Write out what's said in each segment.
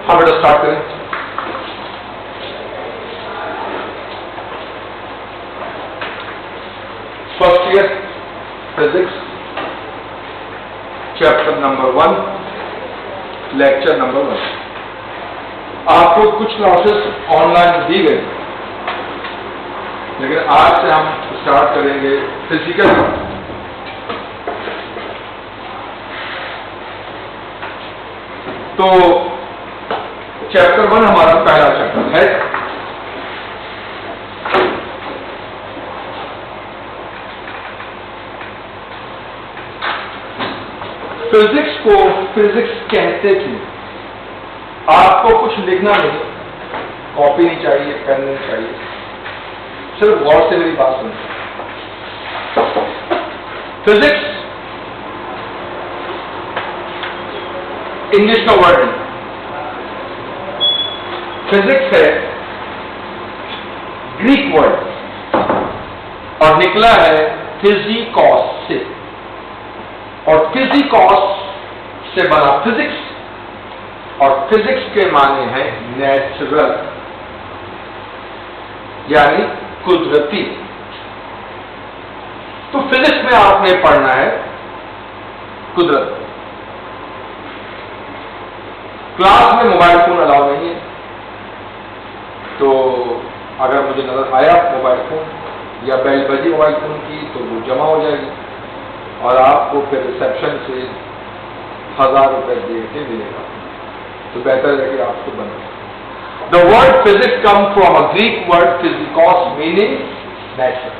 ہم بیٹا اسٹارٹ کریں. First year physics chapter number 1 lecture number 1. آپ کو کچھ کلاسز آن لائن دی گئی لیکن آج سے ہم اسٹارٹ کریں گے فزیکل. تو چیپٹر 1 ہمارا پہلا چیپٹر ہے. فزکس کو فزکس کہتے کیوں؟ آپ کو کچھ لکھنا نہیں، کاپی نہیں چاہیے، پین نہیں چاہیے، صرف غور سے میری بات سنیں. فزکس انگلش کا ورڈ ہے، فزکس ہے گریک ورڈ اور نکلا ہے فزیکوس سے، اور فزیکوس سے بنا فزکس، اور فزکس کے معنی ہیں نیچرل یعنی قدرتی. تو فزکس میں آپ نے پڑھنا ہے قدرت. کلاس میں موبائل فون الاؤ نہیں ہے، تو اگر مجھے نظر آیا موبائل فون یا بیل بجی موبائل فون کی تو وہ جمع ہو جائے گی اور آپ کو پھر ریسیپشن سے 1000 روپے دے کے ملے گا. تو بہتر ہے کہ آپ کو بنا. The word physics comes from a Greek word physikos meaning nature.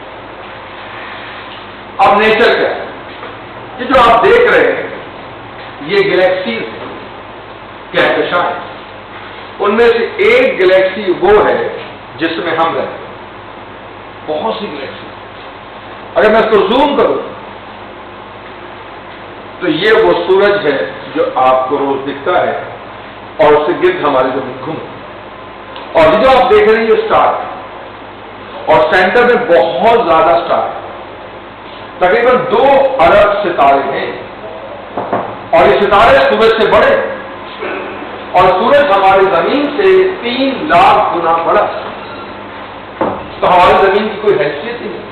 اب نیچر کیا ہے؟ یہ جو آپ دیکھ رہے ہیں یہ گلیکسیز ہیں، کہکشاں ہیں. ان میں سے ایک گلیکسی وہ ہے جس میں ہم رہتے ہیں. بہت سی گلیکسی. اگر میں اس کو زوم کروں تو یہ وہ سورج ہے جو آپ کو روز دکھتا ہے اور اس سے گرد ہماری زمین گھوم. اور یہ جو آپ دیکھ رہے ہیں یہ اسٹار ہے اور سینٹر میں بہت زیادہ اسٹار ہے، تقریباً 2 ارب ستارے ہیں اور یہ ستارے سورج سے بڑے اور سورج ہماری زمین سے 3 لاکھ گنا بڑا. تو ہماری زمین کی کوئی حیثیت ہی نہیں.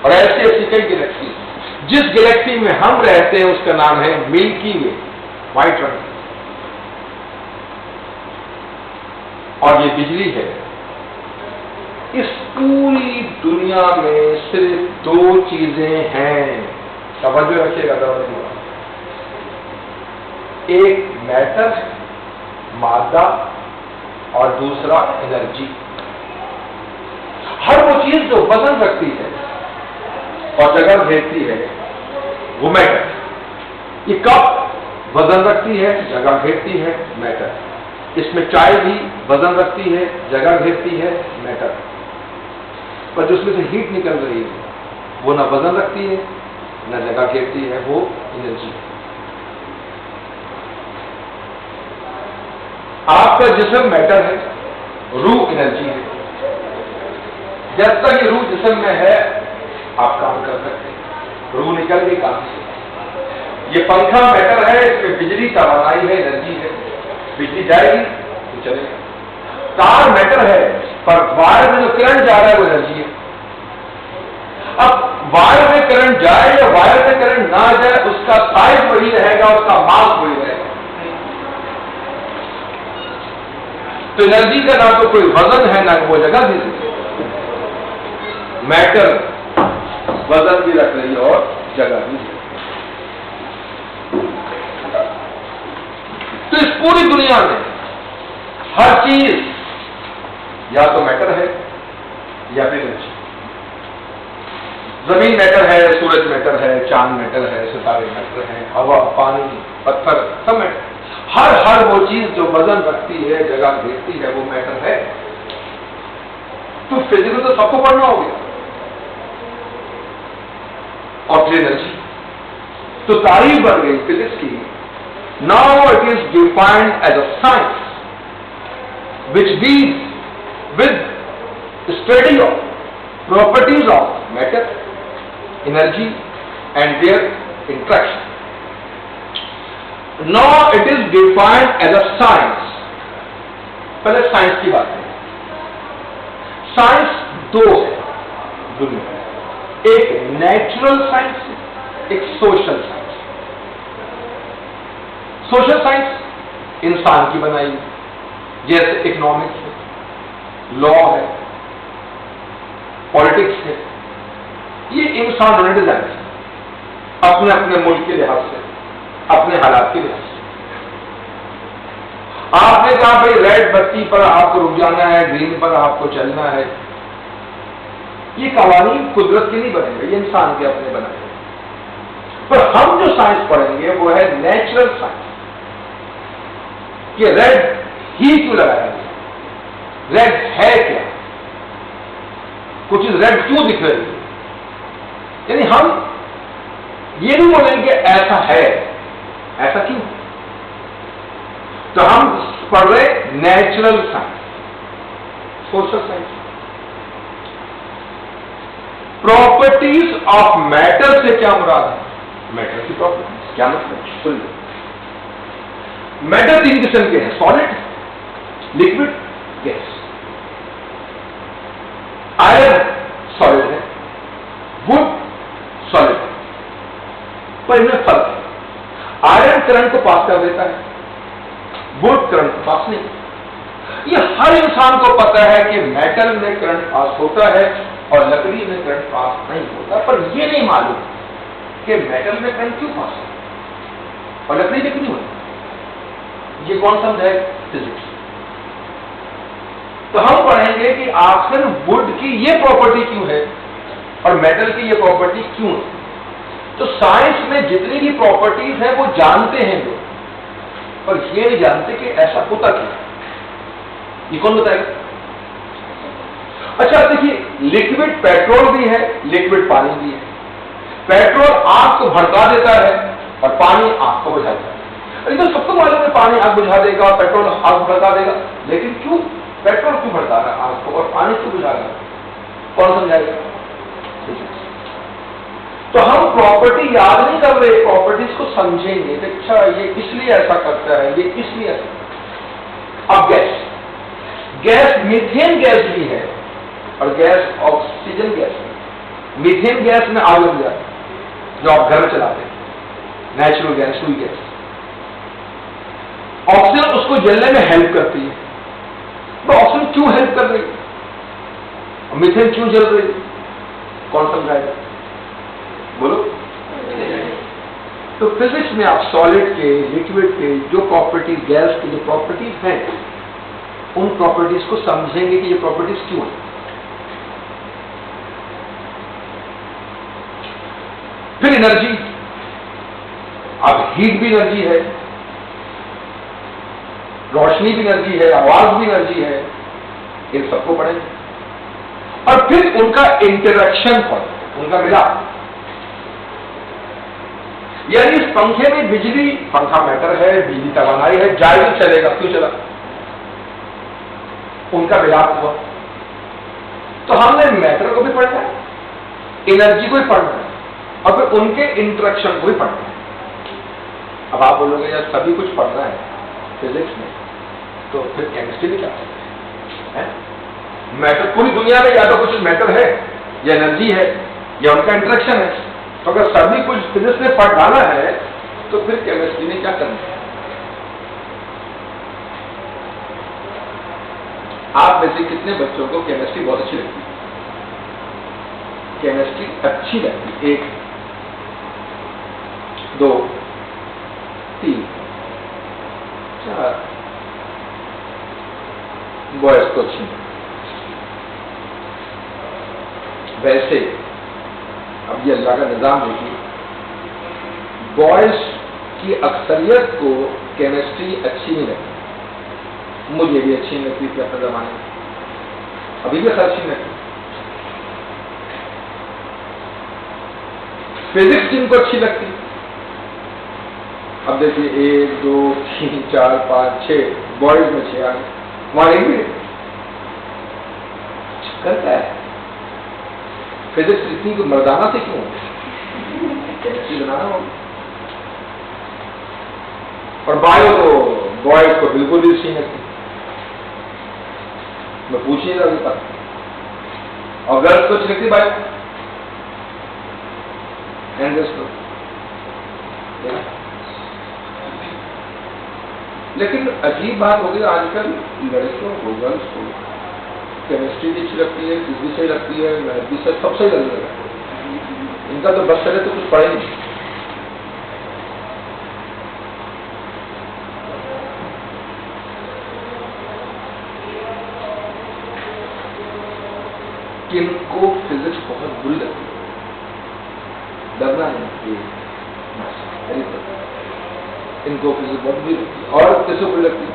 اور ایسی ایسی کئی گلیکسی. جس گلیکسی میں ہم رہتے ہیں اس کا نام ہے ملکی وے، وائٹ رنگ. اور یہ بجلی ہے. اس پوری دنیا میں صرف 2 چیزیں ہیں، توجہ رکھیے گا. ایک میٹر مادہ اور دوسرا انرجی. ہر وہ چیز جو وزن رکھتی ہے اور جگہ گھیرتی ہے وہ میٹر. یہ کپ وزن رکھتی ہے، جگہ گھیرتی ہے، میٹر. اس میں چائے بھی وزن رکھتی ہے، جگہ گھیرتی ہے، میٹر. پر جو اس میں سے ہیٹ نکل رہی ہے وہ نہ وزن رکھتی ہے نہ جگہ گھیرتی ہے، وہ انرجی ہے. آپ کا جسم میٹر ہے، روح انرجی ہے. جب تک یہ روح جسم میں ہے آپ کام کر سکتے ہیں، روح نکل کے کام سے. یہ پنکھا میٹر ہے، اس میں بجلی توانائی ہے، انرجی ہے. بجلی جائے گی تو چلے گا. تار میٹر ہے پر وائر میں جو کرنٹ جا رہا ہے وہ انرجی ہے. اب وائر میں کرنٹ جائے یا وائر میں کرنٹ نہ جائے اس کا سائز وہی رہے گا، اس کا ماس وہی رہے گا. تو انرجی کا نہ تو کوئی وزن ہے نہ وہ جگہ دی سکتی. میٹر وزن بھی رکھ رہی ہے اور جگہ بھی. تو اس پوری دنیا میں ہر چیز یا تو میٹر ہے یا پھر انرجی. زمین میٹر ہے، سورج میٹر ہے، چاند میٹر ہے، ستارے میٹر ہیں، ہوا، پانی، پتھر سب میٹر. ہر وہ چیز جو وزن رکھتی ہے، جگہ گھیرتی ہے وہ میٹر ہے. تو فزکس تو سب کو پڑھنا ہو گیا. اور پھر انرجی تو تعریف بن گئی فزکس کی. Now it is defined as a science which deals with study of properties of matter, energy and their interaction. Now it is defined as a science. پہلے سائنس کی بات ہے. سائنس دو ہے دنیا میں, ایک نیچرل سائنس, ایک سوشل سائنس. سوشل سائنس انسان کی بنائی, جیسے اکنامکس ہے, لا ہے, پالیٹکس ہے, یہ انسانوں نے ڈیزائن کیا اپنے اپنے ملک کے لحاظ سے, اپنے حالات کے لحاظ سے. آپ نے کہا بھائی ریڈ بتی پر آپ کو رک جانا ہے, گرین پر آپ کو چلنا ہے. یہ قوانین قدرت کے نہیں بنے گے, یہ انسان کے اپنے بنائے گے. پر ہم جو سائنس پڑھیں گے وہ ہے نیچرل سائنس. کہ ریڈ ہی کیوں لگایا گیا, ریڈ ہے کیا, کچھ ریڈ کیوں دکھ رہی ہے. یعنی ہم یہ نہیں بولیں کہ ایسا ہے, ایسا کیوں. تو ہم پڑھ رہے natural science. Social science properties of matter سے کیا مراد ہے, میٹر کی پراپرٹیز کیا مطلب. میٹر تین قسم کے ہیں, solid, liquid, gas. Iron solid ہے, وڈ سالڈ ہے, پر ان میں فرق ہے. آئرن کرنٹ کو پاس کر دیتا ہے, وڈ کرنٹ پاس نہیں. یہ ہر انسان کو پتا ہے کہ میٹل میں کرنٹ پاس ہوتا ہے اور لکڑی میں کرنٹ پاس نہیں ہوتا, پر یہ نہیں معلوم کہ میٹل میں کرنٹ کیوں پاس ہوتا اور لکڑی میں کیوں نہیں ہوتا. یہ کون سمجھائے, فزکس. تو ہم پڑھیں گے کہ آخر وڈ کی یہ پراپرٹی کیوں ہے اور میٹل کی یہ پراپرٹی کیوں ہے. تو سائنس میں جتنی بھی پراپرٹیز ہیں وہ جانتے ہیں لوگ, اور یہ نہیں جانتے کہ ایسا ہوتا کیا. یہ کون بتائے گا. اچھا دیکھیے, لکوڈ پیٹرول بھی ہے, لکوڈ پانی بھی ہے. پیٹرول آگ کو بھڑکا دیتا ہے اور پانی آگ کو بجھا دیتا ہے. تو سب کو معلوم ہے پانی آگ بجھا دے گا, پیٹرول آگ بھڑکا دے گا, لیکن کیوں پیٹرول کیوں بھڑکا رہا ہے آگ کو اور پانی کیوں بجھا رہا ہے, کون سمجھائے گا. تو ہم پراپرٹی یاد نہیں کر رہے, پراپرٹیز کو سمجھیں گے. اچھا یہ اس لیے ایسا کرتا ہے, یہ اس لیے ایسا. اب گیس, گیس میتھین گیس بھی ہے اور گیس آکسیجن گیس ہے. میتھین گیس میں آگ لگ جاتی ہے جو آپ گھر میں چلاتے ہیں, نیچرل گیس, سوئی گیس. آکسیجن اس کو جلنے میں ہیلپ کرتی ہے. تو آکسیجن کیوں ہیلپ کر رہی ہے, میتھین کیوں جل رہی ہے, کون سمجھائے گا, بولو. تو فزکس میں آپ سالڈ کے, لکوڈ کے جو پراپرٹیز, گیس کی جو پراپرٹیز ہیں, ان پراپرٹیز کو سمجھیں گے کہ یہ پراپرٹیز کیوں ہیں. پھر انرجی, اب ہیٹ بھی انرجی ہے, روشنی بھی انرجی ہے, آواز بھی انرجی ہے, ان سب کو پڑھیں گے. اور پھر ان کا انٹریکشن پڑھیں, ان کا ملاپ. یعنی اس پنکھے میں بجلی, پنکھا میٹر ہے, بجلی توانائی ہے, جائے تو چلے گا, کیوں چلا, ان کا ملاپ ہوا. تو ہم نے میٹر کو بھی پڑھنا ہے, انرجی کو بھی پڑھنا ہے, اور پھر ان کے انٹریکشن کو بھی پڑھنا ہے. اب آپ بولو گے یار سبھی کچھ پڑھنا ہے فزکس میں, تو پھر کیمسٹری بھی کیا ہے. میٹر پوری دنیا میں یا تو کچھ میٹر ہے یا انرجی ہے یا ان کا انٹریکشن ہے. تو اگر سبھی کچھ فزکس میں پڑھانا ہے تو پھر کیمسٹری میں کیا کرنا ہے. آپ میں سے کتنے بچوں کو کیمسٹری بہت اچھی لگتی ہے, کیمسٹری اچھی لگتی ہے, 1 2 3 4 بوائز کو اچھی. ویسے اب یہ اللہ کا نظام دیکھیے, بوائز کی اکثریت کو کیمسٹری اچھی نہیں لگتی. مجھے بھی اچھی نہیں لگتی تھی اپنے زمانے میں, ابھی بھی اچھی نہیں لگتی. فزکس جن کو اچھی لگتی, اب دیکھیے 1 2 3 4 5 6 بوائز میں 6 آ گئے, وہاں بھی کرتا ہے. فزکس اتنی کو مردانہ سے کیوں, کیمسٹری بنانا ہوگا. اور بایو تو بوائز کو بالکل بھی سی نہیں، میں پوچھیے گا ابھی تک، اور گرلس کو لکھتی بایو لیکن عجیب بات ہوگی آج کل لڑکیوں کو گرلس کو کیمسٹری بھی اچھی لگتی ہے، فزکس بھی صحیح لگتی ہے، میتھ بھی سب صحیح لگنے لگا، ان کا تو بس چلے تو کچھ پڑھے نہیں۔ کن کو فزکس بہت بری لگتی ہے، ڈرنا نہیں، ان کو فزکس بہت بری لگتی ہے، اور کس کو بری لگتی ہے؟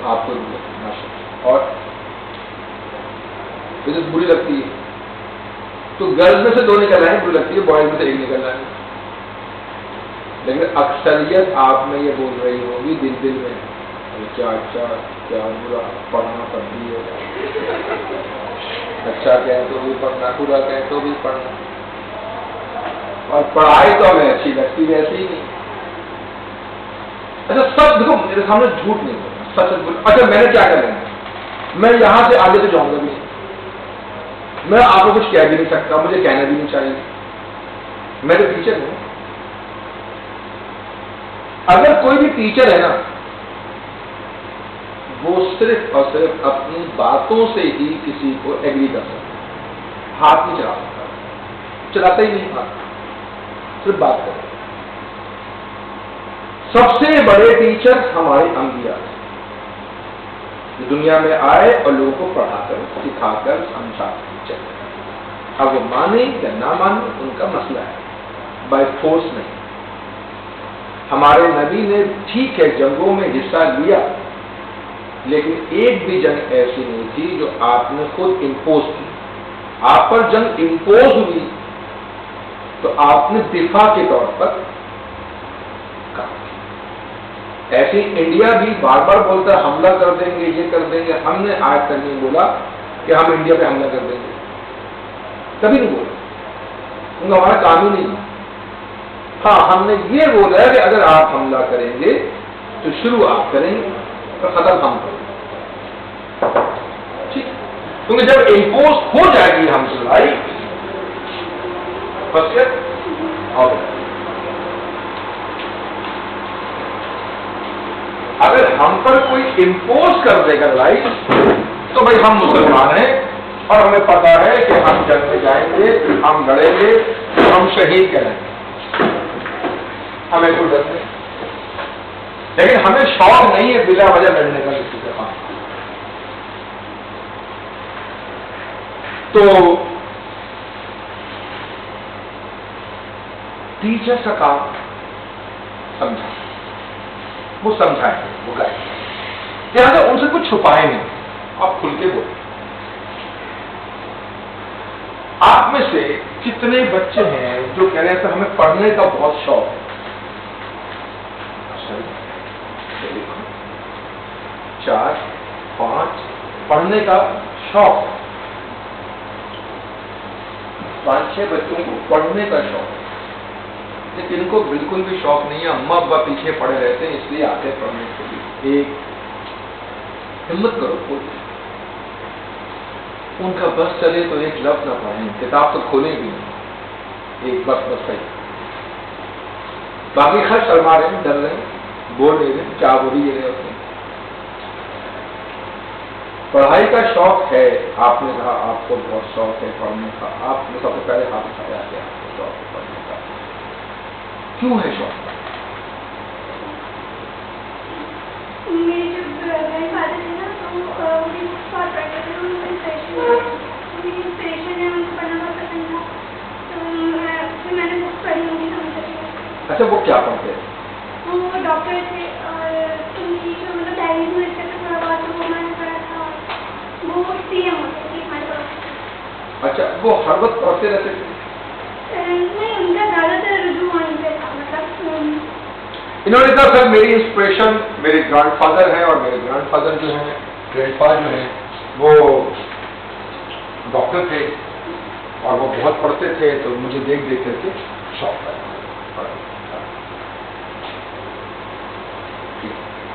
آپ کو بری لگتی ہے ماشاءاللہ، اور فزکس بری لگتی ہے تو گرلز میں سے دو نکل آئے بری لگتی ہے، بوائز میں سے ایک نکل آئے، لیکن اکثریت آپ میں یہ بول رہی ہوگی دل دل میں کیا اچھا کیا برا، پڑھنا پڑتی ہے، اچھا کہیں تو بھی پڑھنا، برا کہیں تو بھی پڑھنا، اور پڑھائی تو ہمیں اچھی لگتی ویسے ہی نہیں۔ اچھا سب دیکھو میرے سامنے جھوٹ نہیں بولنا، سچ بول۔ اچھا میں نے کیا کرنا ہے، میں یہاں سے آگے تو جاؤں گا بھی نہیں، میں آپ کو کچھ کہہ بھی نہیں سکتا، مجھے کہنا بھی نہیں چاہیے، میں تو ٹیچر ہوں۔ اگر کوئی بھی ٹیچر ہے نا وہ صرف اور صرف اپنی باتوں سے ہی کسی کو ایگری کر سکتا ہے، ہاتھ نہیں چلا سکتا، چلاتا ہی نہیں ہاتھ، صرف بات کرتا۔ سب سے بڑے ٹیچر ہمارے انبیاء جو دنیا میں آئے اور لوگوں کو پڑھا کر سکھا کر سمجھا کر چلے، اب وہ مانے یا نہ مانے ان کا مسئلہ ہے، بائی فورس نہیں۔ ہمارے نبی نے ٹھیک ہے جنگوں میں حصہ لیا، لیکن ایک بھی جنگ ایسی نہیں تھی جو آپ نے خود امپوز کی، آپ پر جنگ امپوز ہوئی تو آپ نے دفاع کے طور پر کہا۔ ایسے انڈیا بھی بار بار بولتا ہے حملہ کر دیں گے، یہ کر دیں گے، ہم نے آج تک نہیں بولا کہ ہم انڈیا پہ حملہ کر دیں گے، کبھی نہیں بولا، کیونکہ ہمارا کام ہی نہیں ہے۔ ہاں ہم نے یہ بولا ہے کہ اگر آپ حملہ کریں گے تو شروع آپ کریں گے اور ختم ہم کریں گے، ٹھیک، کیونکہ جب امپوز ہو جائے گی ہم سے لڑائی بس اور اگر ہم پر کوئی امپوز کر دے گا لڑائی تو بھائی ہم مسلمان ہیں اور ہمیں پتا ہے کہ ہم جنگ میں جائیں گے، ہم لڑیں گے، ہم شہید کریں گے، ہمیں کوئی ڈر نہیں، لیکن ہمیں شوق نہیں ہے بلا وجہ لڑنے کا کسی کے پاس۔ تو ٹیچر کا کام سمجھا، وہ سمجھائیں گے، وہ کریں گے، لہٰذا ان سے کچھ چھپائے نہیں، آپ کھل کے بولیں۔ آپ میں سے کتنے بچے ہیں جو کہہ رہے ہیں ہمیں پڑھنے کا بہت شوق ہے؟ 4 5 پڑھنے کا شوق، 5 6 بچوں کو پڑھنے کا شوق ہے، لیکن ان کو بالکل بھی شوق نہیں ہے، اماں ابا پیچھے پڑے رہتے ہیں اس لیے آتے ہیں پڑھنے کے لیے۔ ایک ہمت کرو، کوئی ان کا بس چلے تو ایک لفظ نہ پڑھیں، کتاب تو کھولیں بھی نہیں، ایک بس صحیح، باقی خرچ شرما رہے ہیں، ڈر رہے ہیں، بول نہیں رہے، کیا بول ہی رہے ہوتے ہیں۔ پڑھائی کا شوق ہے، آپ نے کہا آپ کو بہت شوق ہے پڑھنے کا، آپ نے سب سے پہلے ہاتھ اٹھایا کہ آپ کو شوق ہے پڑھنے کا، کیوں ہے شوق؟ میرے جو گرینڈ فادر ہے نا تو وہ بھی بہت پڑھتے تھے، ان کو انسپریشن ہے، ان کو پڑھنا بہت پسند تھا، تو میں نے بک پڑھی ہوگی سمجھ۔ اچھا وہ کیا پڑھتے ہیں؟ وہ ڈاکٹر تھے اور انگلش مطلب ڈائریز میں لکھتے تھے تھوڑا بہت، تو وہ میں نے پڑھا تھا، وہ سی ایم ہوتے تھے ہمارے پاس۔ اچھا وہ ہر وقت پڑھتے رہتے تھے؟ نہیں، ان کا زیادہ تر رجوع وہیں پہ تھا، مطلب انہوں نے کہا سر میری انسپریشن میرے گرینڈ فادر ہیں، اور میرے گرینڈ فادر جو ہیں، گرینڈ فادر جو ہیں وہ ڈاکٹر تھے اور وہ بہت پڑھتے تھے، تو مجھے دیکھ دیکھ کر کے شوق ہے۔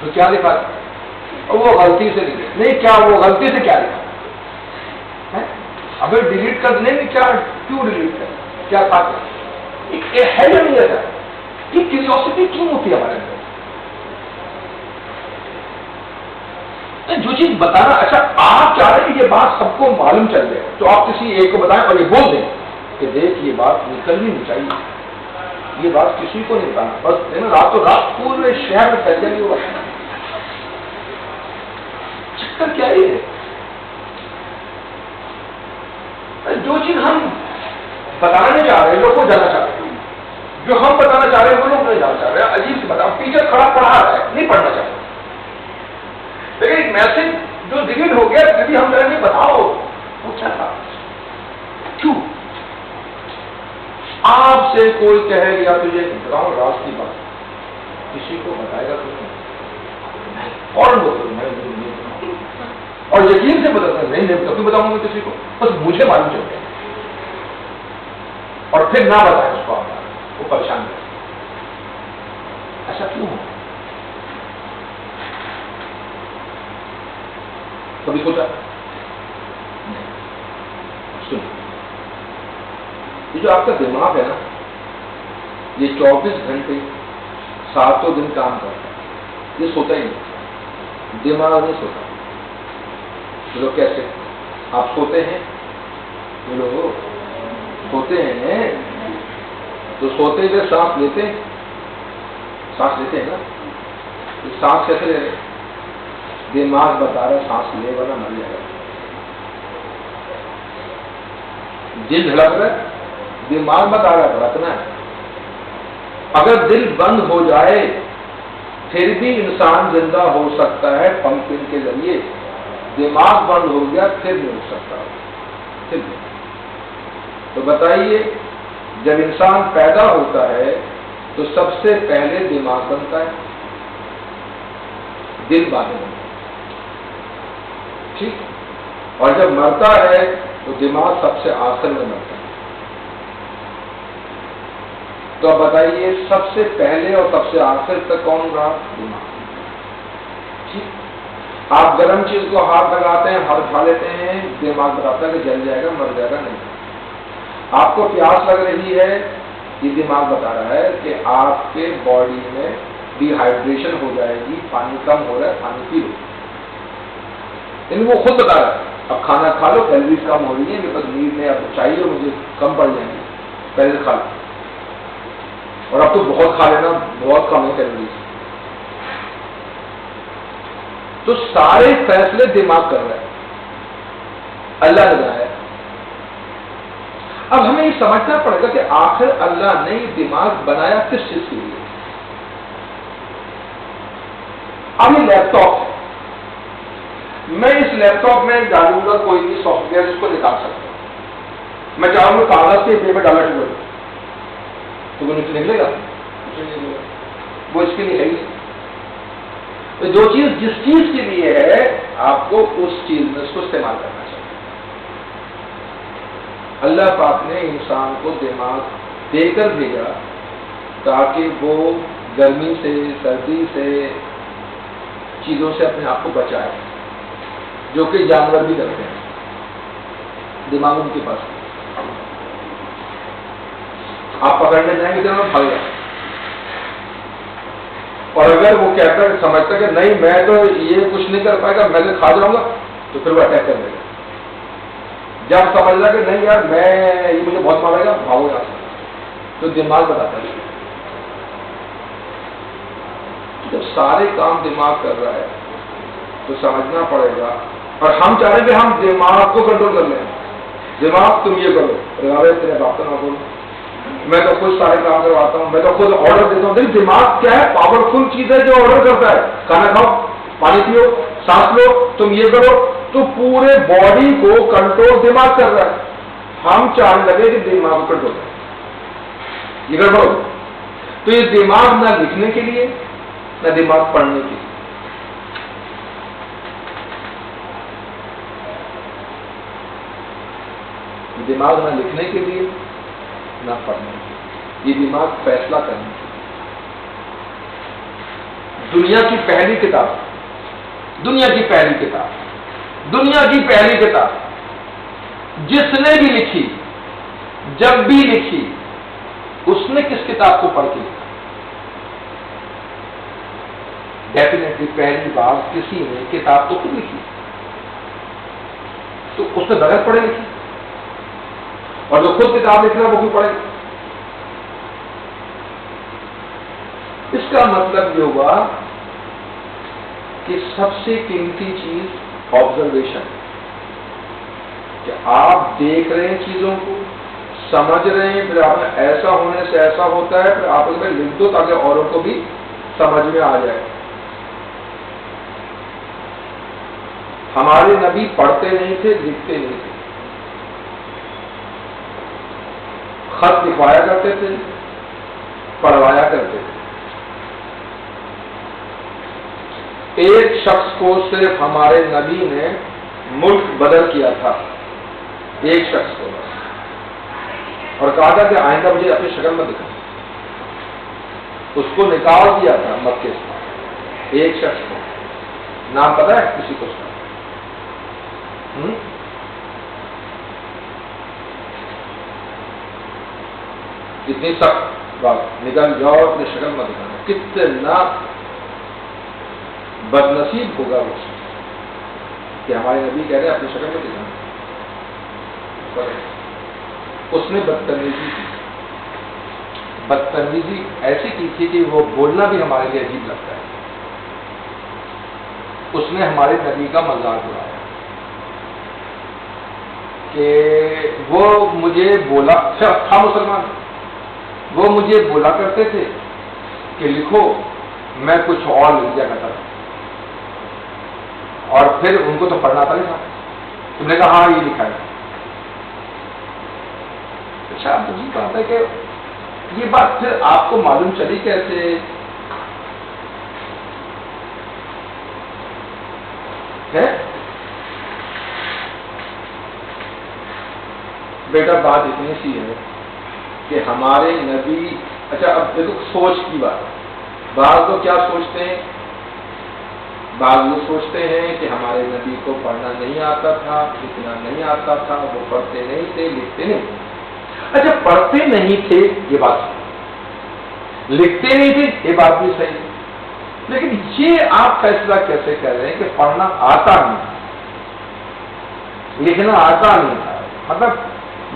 تو کیا لکھا تھا؟ اور وہ غلطی سے نہیں، کیا وہ غلطی سے کیا لکھا؟ ابھی ڈیلیٹ کر دیں گے، کیا کیوں ڈیلیٹ کر، کیا تھا ہے یا نہیں ایسا؟ یہ کیوریوسٹی کیوں ہوتی ہے ہمارے اندر؟ جو چیز بتانا، اچھا آپ چاہ رہے ہیں کہ یہ بات سب کو معلوم چل جائے تو آپ کسی ایک کو بتائیں اور یہ بول دیں کہ دیکھ یہ بات نکلنی نہیں چاہیے، یہ بات کسی کو نہیں بتانا، بس راتوں رات پورے شہر میں پھیل جائے گی وہ بات۔ چکر کیا ہے؟ جو چیز ہم بتانا نہیں چاہ رہے لوگ کو جانا چاہ رہے ہیں، جو ہم بتانا چاہ رہے ہیں وہ لوگ نہیں جانا چاہ رہے ہیں، عجیب سے بتا، ٹیچر کھڑا پڑھا رہا ہے نہیں پڑھنا چاہتا، لیکن ایک میسج جو ڈیلیٹ ہو گیا پھر بھی ہم کہیں گے بتاؤ وہ کیا تھا، کیوں؟ آپ سے کوئی کہے گیا تجھے بتاؤ راز کی بات، کسی کو بتائے گا تو نہیں، فوراً بولو میں اور یقین سے بتاتا نہیں کبھی بتاؤں گا کسی کو، بس مجھے معلوم چل گیا اور پھر نہ بتائیں اس کو، آپ وہ پریشان کرے، ایسا کیوں ہو؟ کبھی سوچا؟ سن، یہ جو آپ کا دماغ ہے نا، یہ 24 گھنٹے 7 دن کام کرتا ہے، یہ سوتا ہی نہیں، دماغ نہیں سوتا۔ لوگ کیسے آپ سوتے ہیں؟ لوگ سوتے ہیں تو سوتے ہوئے سانس لیتے ہیں، سانس لیتے ہیں نا، تو سانس کیسے لے رہے؟ دماغ بتا رہا ہے سانس لے ورنہ مر جائے گا، دل دھڑک رہا ہے، دماغ بتا رہا ہے دھڑکنا ہے۔ اگر دل بند ہو جائے پھر بھی انسان زندہ ہو سکتا ہے پمپنگ کے ذریعے، دماغ بند ہو گیا پھر نہیں ہو سکتا، پھر نہیں۔ تو بتائیے جب انسان پیدا ہوتا ہے تو سب سے پہلے دماغ بنتا ہے، دل بعد میں بنتا ہے، ٹھیک؟ اور جب مرتا ہے تو دماغ سب سے آخر میں مرتا ہے۔ تو اب بتائیے سب سے پہلے اور سب سے آخر تک کون رہا؟ دماغ، ٹھیک؟ آپ گرم چیز کو ہاتھ لگاتے ہیں، ہاتھ کھا لیتے ہیں، دماغ بتاتا ہے کہ جل جائے گا مر جائے گا، نہیں۔ آپ کو پیاس لگ رہی ہے، یہ دماغ بتا رہا ہے کہ آپ کے باڈی میں ڈی ہائیڈریشن ہو جائے گی، پانی کم ہو رہا ہے، پانی پی لو، لیکن وہ خود بتا رہا ہے اب کھانا کھا لو، کیلوریز کم ہو رہی ہیں، میرے پاس نیڈ نہیں، اب چاہیے مجھے کم پڑ جائیں گے، پہلے کھا لو، اور اب تو بہت کھا لینا، بہت کم ہے کیلوریز۔ تو سارے فیصلے دماغ کر رہا ہے، اللہ نے بنایا۔ اب ہمیں یہ سمجھنا پڑے گا کہ آخر اللہ نے دماغ بنایا کس چیز کے لیے؟ اب یہ لیپ ٹاپ ہے، میں اس لیپ ٹاپ میں ڈالوں گا کوئی بھی سافٹ ویئر، اس کو نکال سکتا ہوں، میں چاہوں گا کاغذ کے پیپر ڈالا ٹوٹے تو وہ نیچے نکلے گا، وہ اس کے لیے ہے ہی۔ تو جو چیز جس چیز کے لیے ہے آپ کو اس چیز میں اس کو استعمال کرنا چاہیے۔ اللہ پاک نے انسان کو دماغ دے کر بھیجا تاکہ وہ گرمی سے، سردی سے، چیزوں سے اپنے آپ کو بچائے، جو کہ جانور بھی کرتے ہیں، دماغ ان کے پاس۔ آپ پکڑنے جائیں گے تو بھاگ جائیں، اور اگر وہ کہتا ہے سمجھتا کہ نہیں میں تو یہ کچھ نہیں کر پائے گا، میں تو کھا جاؤں گا، تو پھر وہ اٹیک کر لے گا۔ جب سمجھ رہا کہ نہیں یار میں یہ مجھے بہت مارے گا، بھاگو یہاں سے، تو دماغ بتاتا ہے۔ جب سارے کام دماغ کر رہا ہے تو سمجھنا پڑے گا، اور ہم چاہ رہے ہیں کہ ہم دماغ کو کنٹرول کر لیں، دماغ تم یہ کرو، تیرے بات نہ بولو، میں تو خود سارے کام کرواتا ہوں، میں تو خود آرڈر دیتا ہوں۔ دیکھ دماغ کیا ہے؟ پاورفل چیز ہے جو آرڈر کرتا ہے، کھانا کھاؤ، پانی پیو، سانس لو، تم یہ کرو، تو پورے باڈی کو کنٹرول دماغ کر رہا ہے۔ ہم چاہنے لگے کہ دماغ کو کنٹرول کریں، یہ گڑبڑ ہو۔ تو یہ دماغ نہ لکھنے کے لیے نہ دماغ پڑھنے کے لیے، دماغ نہ لکھنے کے لیے نہ پڑھنے کے لیے، یہ دماغ فیصلہ کرنے کے لیے۔ دنیا کی پہلی کتاب، دنیا کی پہلی کتاب، دنیا کی پہلی کتاب جس نے بھی لکھی، جب بھی لکھی، اس نے کس کتاب کو پڑھ کے لکھا؟ ڈیفینیٹلی پہلی بار کسی نے کتاب تو خود لکھی، تو اس نے بغیر پڑھے لکھی، اور جو خود کتاب لکھ رہا ہے وہ کیوں پڑھے؟ اس کا مطلب یہ ہوا کہ سب سے قیمتی چیز آبزرویشن، کہ آپ دیکھ رہے ہیں چیزوں کو، سمجھ رہے ہیں، پھر آپ نے ایسا ہونے سے ایسا ہوتا ہے، پھر آپ اس میں لکھ دو تاکہ اوروں کو بھی سمجھ میں آ جائے۔ ہمارے نبی پڑھتے نہیں تھے، لکھتے نہیں تھے، خط لکھوایا کرتے تھے، پڑھوایا کرتے تھے۔ ایک شخص کو صرف ہمارے نبی نے ملک بدل کیا تھا، ایک شخص کو بس، اور کہا تھا کہ آئندہ مجھے اپنی شکل میں دکھا، اس کو نکال دیا تھا مکے سے، ایک شخص کو۔ نام پتہ ہے کسی کو اس کا؟ اتنی سخت بات، نکل جاؤ اپنی شکل میں دکھانا، کتنا بدنصیب ہوگا وہ کہ ہمارے نبی کہہ رہے ہیں اپنی شکل میں دکھانا۔ اس نے بدتمیزی کی، بدتمیزی ایسی کی تھی کہ وہ بولنا بھی ہمارے لیے عجیب لگتا ہے۔ اس نے ہمارے نبی کا مذاق اڑایا کہ وہ مجھے بولا تھا، مسلمان، وہ مجھے بولا کرتے تھے کہ لکھو، میں کچھ اور لکھ دیا کرتا تھا، اور پھر ان کو تو پڑھنا آتا نہیں تھا، تم نے کہا ہاں یہ لکھا ہے۔ اچھا مجھے بات ہے کہ یہ بات پھر آپ کو معلوم چلی کیسے؟ بیٹا بات اتنی سی ہے کہ ہمارے نبی، اچھا اب دیکھو سوچ کی بات، بعض لوگ کیا سوچتے ہیں؟ بعض لوگ سوچتے ہیں کہ ہمارے نبی کو پڑھنا نہیں آتا تھا، لکھنا نہیں آتا تھا، وہ پڑھتے نہیں تھے، لکھتے نہیں تھے۔ اچھا پڑھتے نہیں تھے یہ بات صحیح، لکھتے نہیں تھے یہ بات بھی صحیح، لیکن یہ آپ فیصلہ کیسے کر رہے ہیں کہ پڑھنا آتا نہیں تھا، لکھنا آتا نہیں تھا؟ مطلب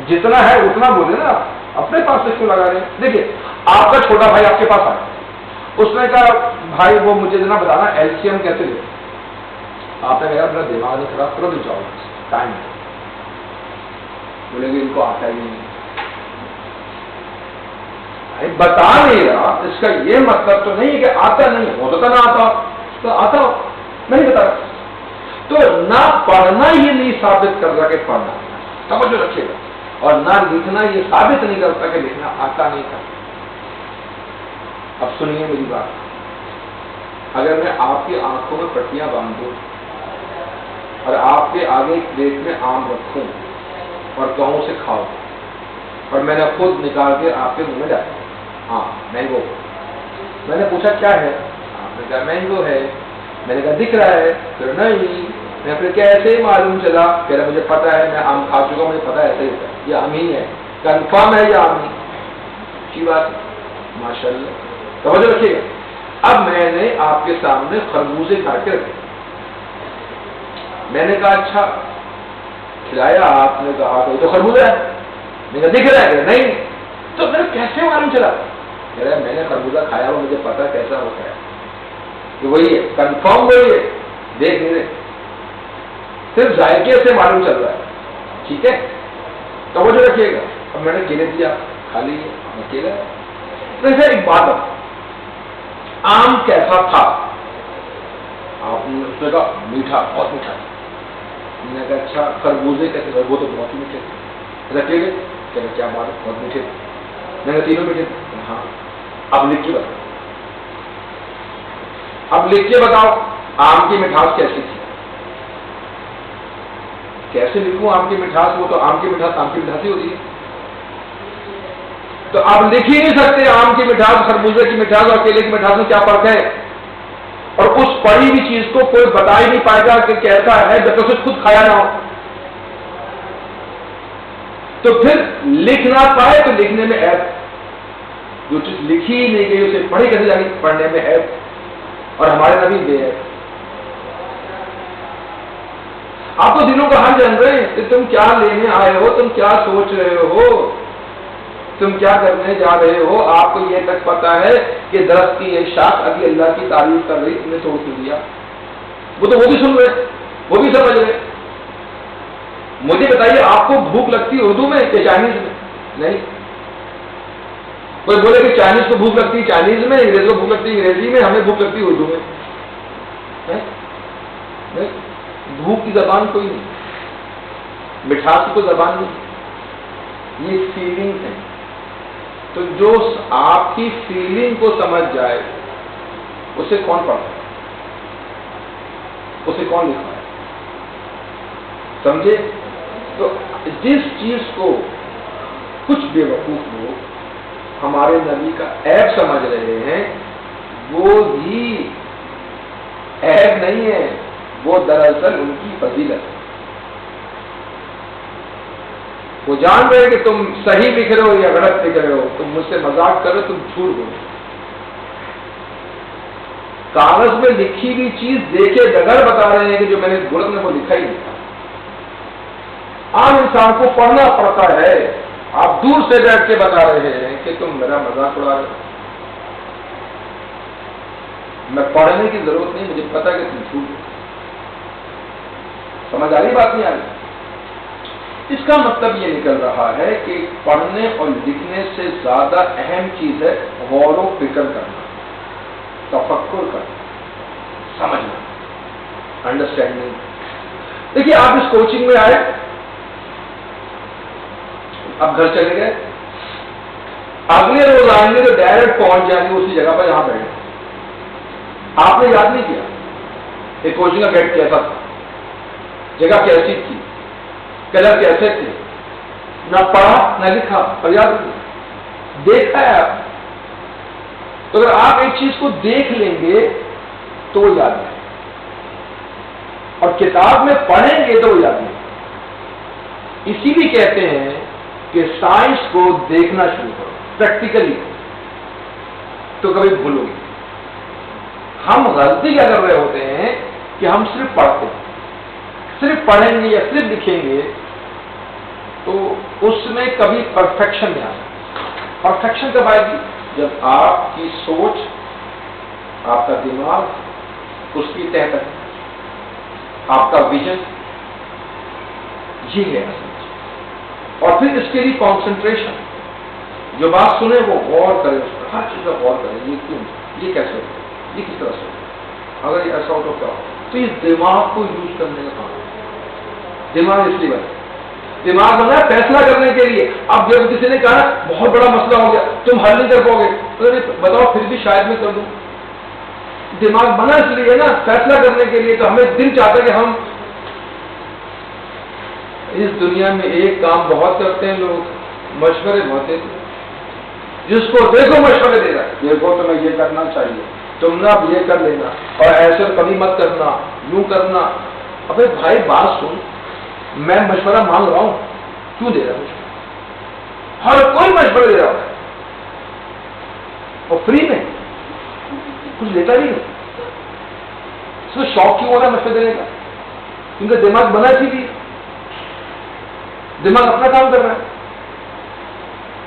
جتنا ہے اتنا بولے نا، اپنے پاس سے کیوں لگا رہے ہیں؟ دیکھیے آپ کا چھوٹا بھائی آپ کے پاس آیا، اس نے کہا بھائی وہ مجھے نا بتانا LCM کیسے لے؟ آپ نے کہا میرا دماغ نہیں خراب کرو، جاؤ ٹائم، بولے گے ان کو آتا ہی نہیں، بتا نہیں رہا، اس کا یہ مطلب تو نہیں کہ آتا نہیں، ہوتا نہ آتا تو آتا نہیں بتا رہا، تو نہ پڑھنا یہ نہیں ثابت کر رہا کہ پڑھنا، توجہ رکھیے گا، اور نہ لکھنا یہ ثابت نہیں کرتا کہ لکھنا آتا نہیں تھا۔ اب سنیے میری بات، اگر میں آپ کی آنکھوں میں پٹیاں باندھ دوں اور آپ کے آگے ایک پلیٹ میں آم رکھوں اور کہوں سے کھاؤ، اور میں نے خود نکال کے آپ کے منہ میں ڈالا، ہاں مینگو، میں نے پوچھا کیا ہے؟ آپ نے کہا مینگو ہے، میں نے کہا دکھ رہا ہے؟ پھر نہیں، میں پھر کیسے ہی معلوم چلا؟ کہہ رہا مجھے پتا ہے، میں آم کھا چکا، مجھے پتا ہے ایسے ہی ہوتا ہے، یہ آم ہی ہے، کنفرم ہے یہ آم ہی، اچھی بات، ماشاء اللہ، توجہ رکھیے گا۔ اب میں نے آپ کے سامنے خربوزے کاٹ کے رکھے، میں نے کہا اچھا کھلایا، آپ نے کہا تو یہ تو خربوزہ ہے، میں نے کہا دکھ رہا ہے؟ نہیں، تو پھر کیسے معلوم چلا؟ کہہ رہا ہے میں نے خربوزہ کھایا ہوا، مجھے پتا کیسا ہوتا ہے، کہ وہی ہے، کنفرم وہی ہے، دیکھ نہیں رہے، صرف ذائقے سے معلوم چل رہا ہے، ٹھیک ہے، توجہ رکھیے گا۔ اب میں نے کیلے دیا، کھا لیے، کیلا، ویسے ایک بات ہے، آم کیسا تھا؟ آپ نے اس نے کہا میٹھا، بہت میٹھا، میں نے کہا اچھا خربوزے کیسے؟ وہ تو بہت ہی میٹھے تھے، رکھے گئے، کیا بات ہے بہت میٹھے تھے، میں نے تینوں میٹھے تھے، ہاں، اب لکھ کے بتاؤ، اب لکھ کے بتاؤ آم کی مٹھاس کیسی تھی؟ کیسے لکھوں آم کی مٹھاس؟ وہ تو آم کی مٹھاس آم کی مٹھاس ہی ہوتی ہے، تو آپ لکھ ہی نہیں سکتے آم کی مٹھاس، خربوزے کی مٹھاس اور کیلے کی مٹھاس میں کیا فرق ہے؟ اور اس پڑھی ہوئی چیز کو کوئی بتا ہی نہیں پائے گا کہ کیسا ہے جب تک اسے خود کھایا نہ ہو. تو پھر لکھ نہ پائے تو لکھنے میں عیب. جو چیز لکھی ہی نہیں گئی اسے پڑھی کیسے جائے گی؟ پڑھنے میں عیب. اور ہمارے نبی بے عیب. آپ تو دلوں کا حال جان رہے ہیں کہ تم کیا لینے آئے ہو، تم کیا سوچ رہے ہو، تم کیا کرنے جا رہے ہو. آپ کو یہ تک پتا ہے کہ درخت کی ایک شاخ ابھی اللہ کی تعریف کر رہی، تم نے توڑ دیا. وہ بھی سن رہے، وہ بھی سمجھ رہے. مجھے بتائیے آپ کو بھوک لگتی اردو میں یا چائنیز میں؟ نہیں. کوئی بولے کہ چائنیز کو بھوک لگتی چائنیز میں، انگریز کو بھوک لگتی انگریزی میں، ہمیں بھوک لگتی اردو میں. نہیں، بھوک کی زبان کوئی نہیں، مٹھاس کی کوئی زبان نہیں، یہ فیلنگ ہے. تو جو آپ کی فیلنگ کو سمجھ جائے اسے کون پڑھتا ہے، اسے کون لکھا ہے؟ سمجھے؟ تو جس چیز کو کچھ بے وقوف لوگ ہمارے نبی کا عیب سمجھ رہے ہیں، وہ بھی عیب نہیں ہے، وہ دراصل ان کی فضیلت ہے. وہ جان رہے کہ تم صحیح لکھ رہے ہو یا غلط لکھ رہے ہو، تم مجھ سے مذاق کر رہے ہو، تم جھوٹ بولو. کاغذ میں لکھی ہوئی چیز دیکھے بغیر بتا رہے ہیں کہ جو میں نے غلط میں وہ لکھا ہی نہیں تھا. عام انسان کو پڑھنا پڑتا ہے. آپ دور سے بیٹھ کے بتا رہے ہیں کہ تم میرا مذاق اڑا رہے ہو. میں پڑھنے کی ضرورت نہیں، مجھے پتا کہ تم جھوٹ ہو. سمجھ آ رہی بات نہیں آ رہی؟ اس کا مطلب یہ نکل رہا ہے کہ پڑھنے اور لکھنے سے زیادہ اہم چیز ہے غور و فکر کرنا، تفکر کرنا، سمجھنا، انڈرسٹینڈنگ. دیکھیے آپ اس کوچنگ میں آئے، اب گھر چلے گئے، اگلے روز آئیں گے تو ڈائریکٹ پہنچ جائیں گے اسی جگہ پر جہاں بیٹھے. آپ نے یاد نہیں کیا کہ کوچنگ کا گیٹ کیسا تھا، جگہ کیسی تھی، کلر کیسے تھے. نہ پڑھا نہ لکھا، اور یاد دیکھا ہے آپ. تو اگر آپ ایک چیز کو دیکھ لیں گے تو وہ یاد ہے، اور کتاب میں پڑھیں گے تو وہ یاد نہیں. اسی لیے کہتے ہیں کہ سائنس کو دیکھنا شروع کرو پریکٹیکلی، تو کبھی بھولو گے. ہم غلطی کیا کر رہے ہوتے ہیں کہ ہم صرف پڑھتے ہیں، صرف پڑھیں گے یا صرف لکھیں گے تو اس میں کبھی پرفیکشن نہیں آ سکتی. پرفیکشن کب آئے گی؟ جب آپ کی سوچ، آپ کا دماغ اس کی تحت ہے، آپ کا ویژن یہ ہے اصل. اور پھر اس کے لیے کانسنٹریشن. جو بات سنے وہ غور کرے، اس پر ہر چیز کا غور کرے. یہ کیوں، یہ کیسے ہوتا ہے، یہ کس طرح سے ہوتا ہے، اگر یہ ایسا ہو تو کیا ہو. تو یہ دماغ کو یوز کرنے کا کام ہے. دماغ اس لیے بنا، دماغ بنا ہے فیصلہ کرنے کے لیے. اب جب کسی نے کہا بہت بڑا مسئلہ ہو گیا تم حل نہیں کر پاؤ گے، تو بتاؤ پھر بھی شاید میں کر دوں. دماغ بنا اس لیے نا فیصلہ کرنے کے لیے. تو ہمیں دل چاہتا ہے کہ ہم اس دنیا میں ایک کام بہت کرتے ہیں لوگ، مشورے بہت دیتے ہیں. جس کو دیکھو مشورے دے رہا ہے، دیکھو تمہیں یہ کرنا چاہیے، تم نہ اب یہ کر لینا، اور ایسے کبھی مت کرنا، یوں کرنا. ابے بھائی بات سن، میں مشورہ مانگ رہا ہوں، کیوں دے رہا ہوں؟ ہر کوئی مشورہ دے رہا ہے اور فری میں کچھ لیتا نہیں ہوں. اس میں شوق کیوں ہو رہا ہے مشورہ دینے کا؟ کیونکہ دماغ بنا سی بھی، دماغ اپنا کام کر رہا ہے.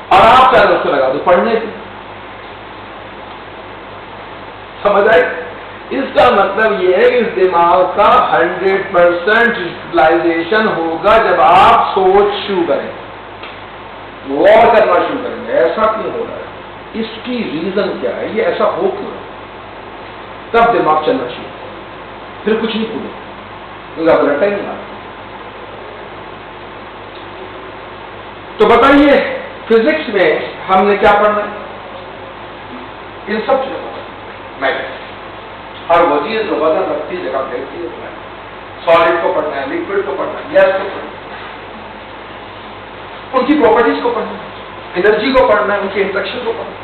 اور آپ چاہے اس کو لگا دو پڑھنے سے. سمجھ آئے؟ اس کا مطلب یہ ہے کہ اس دماغ کا 100% یوٹیلائزیشن ہوگا جب آپ سوچ شروع کریں، غور کرنا شروع کریں گے. ایسا کیوں ہو رہا ہے، اس کی ریزن کیا ہے، یہ ایسا ہو کیوں رہا ہے، تب دماغ چلنا شروع. پھر کچھ نہیں پوچھے کیونکہ آپ رٹا ہی نہیں آتا. تو بتائیے فزکس میں ہم نے کیا پڑھنا ہے؟ ان سب چیزوں میٹر. ہر وہ چیز جو وزن رکھتی ہے جگہ پھیلتی ہے، سالڈ کو پڑھنا ہے، لکوڈ کو پڑھنا ہے، گیس کو پڑھنا ہے، ان کی پراپرٹیز کو پڑھنا ہے، انرجی کو پڑھنا ہے، ان کی انٹریکشن کو پڑھنا ہے.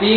3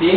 3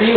3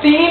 3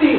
3।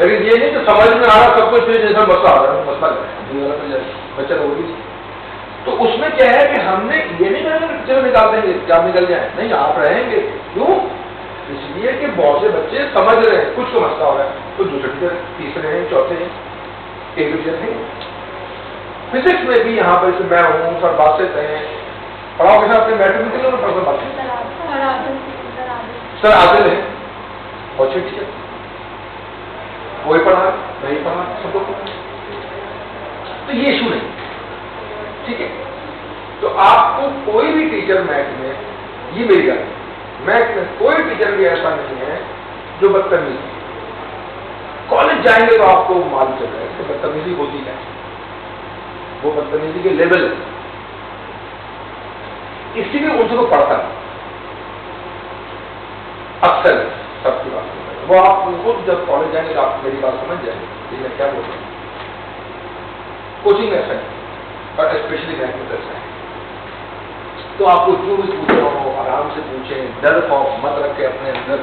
لیکن یہ نہیں کہ سمجھ میں آ رہا سب کچھ جیسا مسئلہ آ رہا ہے، مسئلہ بچہ ہوگی. تو اس میں کیا ہے کہ ہم نے یہ نہیں کہا کہ چلو نکال دیں گے کیا نکل جائیں، نہیں آپ رہیں گے. کیوں؟ اس لیے کہ بہت سے بچے سمجھ رہے ہیں، کچھ کو مسئلہ ہو رہا ہے تو دوسرے ٹیچر تیسرے ہیں چوتھے ہیں ایک ٹیچر ہیں. فزکس میں بھی یہاں پر میں ہوں سر باسط ہیں پڑھاؤ کے ساتھ میٹھے میں پڑھا بات سر عادل ہیں اور اچھے ٹیچر کوئی پڑھا نہیں پڑھا سب کو پڑھا تو یہ ایشو نہیں. ٹھیک ہے، تو آپ کو کوئی بھی ٹیچر میتھ میں، یہ میری گل ہے، میتھ میں کوئی ٹیچر بھی ایسا نہیں ہے جو بدتمیزی. کالج جائیں گے تو آپ کو معلوم چل رہا ہے کہ بدتمیزی ہوتی ہے، وہ بدتمیزی کے لیول ہے، اسی لیے ان سے کو پڑھتا ہے اکثر سب کی بات. وہ آپ خود جب کالج جائیں گے تو آپ میری بات سمجھ جائیں گے کہ میں کیا بول رہا ہوں. کوچنگ ایسا ہے بٹ اسپیشلی میتھ ایسا ہے. تو آپ کو جو بھی پوچھ رہا ہو آرام سے پوچھیں، ڈر خوف مت رکھے اپنے اندر.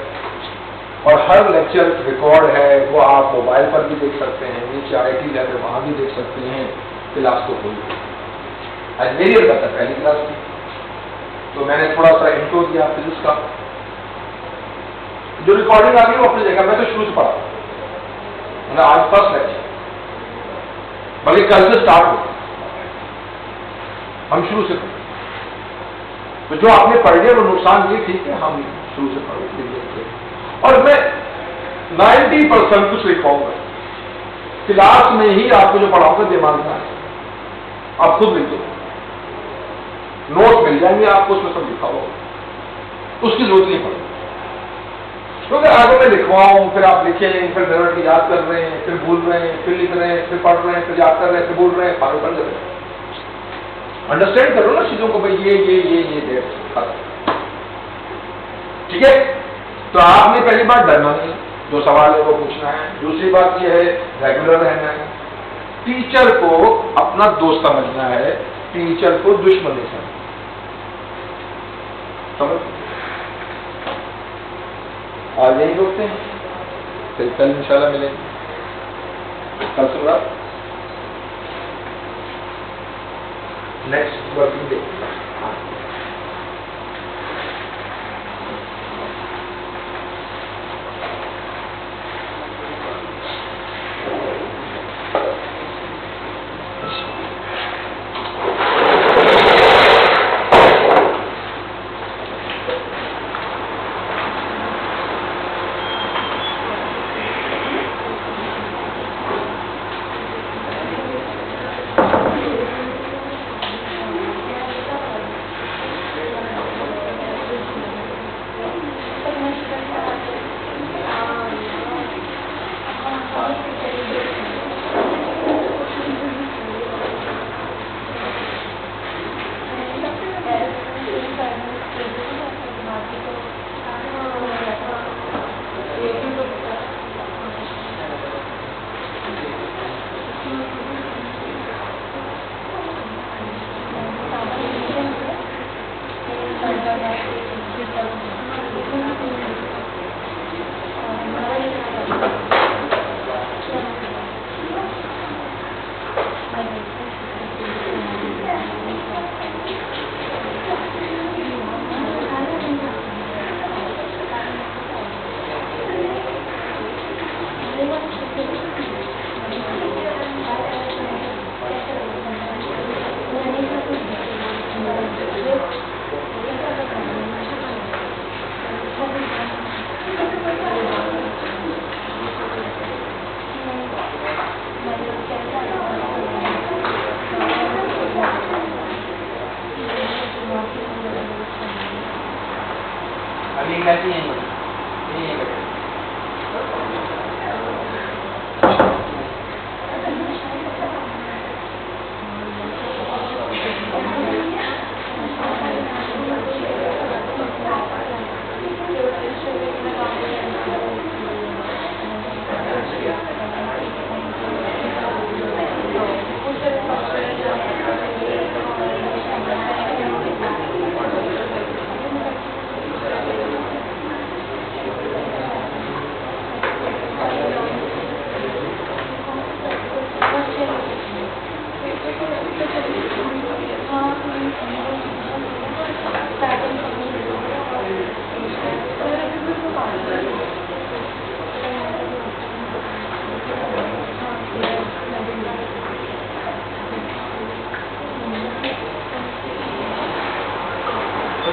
اور ہر لیکچر ریکارڈ ہے، وہ آپ موبائل پر بھی دیکھ سکتے ہیں، نیچے IT لیب ہے وہاں بھی دیکھ سکتے ہیں. کلاس تو ہوئی آج میری البتہ پہلی کلاس تھی تو میں نے تھوڑا سا انٹرو دیا فزکس کا. جو ریکارڈنگ آ گئی وہ اپنی جگہ، میں تو شروع سے پڑھا میں نے آج فرسٹ لیکچر بلکہ کل سے اسٹارٹ ہو ہم شروع سے پڑھیں. تو جو آپ نے پڑھ لیا وہ نقصان یہ ٹھیک ہے ہم شروع سے پڑھیں. اور میں 90% کچھ لکھواؤں گا کلاس میں ہی آپ کو جو پڑھاؤں گا دماغ میں آئے آپ خود لکھ دو. نوٹ مل جائیں گے آپ کو اس میں سب لکھا ہوگا، اس کی ضرورت نہیں پڑے. کیونکہ آگے میں لکھواؤں پھر آپ لکھیں پھر ڈائریکٹ یاد کر رہے ہیں پھر بھول رہے ہیں پھر لکھ رہے ہیں پھر پڑھ رہے ہیں پھر یاد کر رہے ہیں پھر بھول رہے ہیں پاگل بن رہے ہیں. انڈرسٹینڈ کرو نا چیزوں کو بھائی یہ ڈیٹ. ٹھیک ہے، تو آپ نے پہلی بات ڈرنا نہیں، جو سوال ہے وہ پوچھنا ہے. دوسری بات یہ ہے ریگولر رہنا ہے. ٹیچر کو اپنا دوست سمجھنا ہے، ٹیچر کو دشمن نہیں سمجھنا. سمجھ آج یہی روکتے ہیں، پھر کل انشاءاللہ ملیں گے. کل سے رات نیکسٹ ورکنگ ڈے.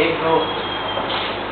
1 2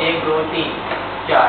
1 2 3 4